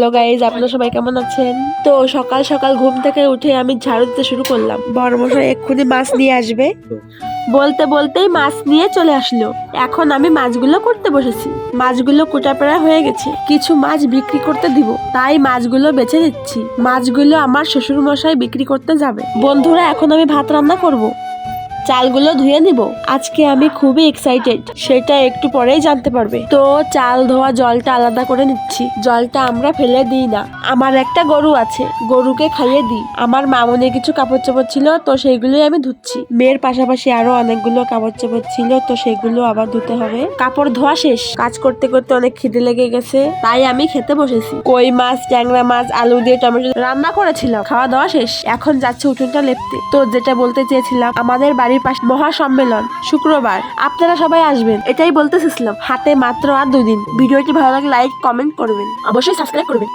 Hello guys, আপনারা সবাই কেমন আছেন? তো সকাল সকাল ঘুম থেকে উঠে আমি ঝাড়ু দিতে শুরু করলাম। বড়মশাই এক্ষুনি মাছ নিয়ে আসবে বলতে বলতেই মাছ নিয়ে চলে আসলো। এখন আমি মাছগুলো করতে বসেছি। মাছগুলো কোটা প্রায় হয়ে গেছে, কিছু মাছ বিক্রি করতে দিব, তাই মাছগুলো বেছে নিচ্ছি। মাছগুলো আমার শ্বশুর মশাই বিক্রি করতে যাবে। বন্ধুরা, এখন আমি ভাত রান্না করব। চালগুলো ধুয়ে নিব। আজকে আমি খুবই এক্সাইটেড, সেটা একটু পরেই জানতে পারবে। তো চাল ধোয়া জলটা আলাদা করে নিচ্ছি। জলটা আমরা ফেলে দিই না, আমার একটা গরু আছে, গরুকে খাইয়ে দিই। আমার মামুনের কিছু কাপড় চোপড় ছিল, তো সেইগুলোই আমি ধুচ্ছি। মেয়ের পাশাপাশি আরো অনেকগুলো কাপড় চোপড় ছিল, তো সেগুলো আবার ধুতে হবে। কাপড় ধোয়া শেষ। কাজ করতে করতে অনেক খিদে লেগে গেছে, তাই আমি খেতে বসেছি। কই মাছ, ট্যাংরা মাছ, আলু দিয়ে টমেটো রান্না করেছিলাম। খাওয়া দাওয়া শেষ, এখন যাচ্ছে উঠোনটা লেপতে। তো যেটা বলতে চেয়েছিলাম, আমাদের বাড়ির পাশে মহাসম্মেলন শুক্রবার, আপনারা সবাই আসবেন, এটাই বলতে চেয়েছিলাম। হাতে মাত্র আর 2 দিন। ভিডিওটি ভালো লাগলে লাইক কমেন্ট করবেন, অবশ্যই সাবস্ক্রাইব করবেন।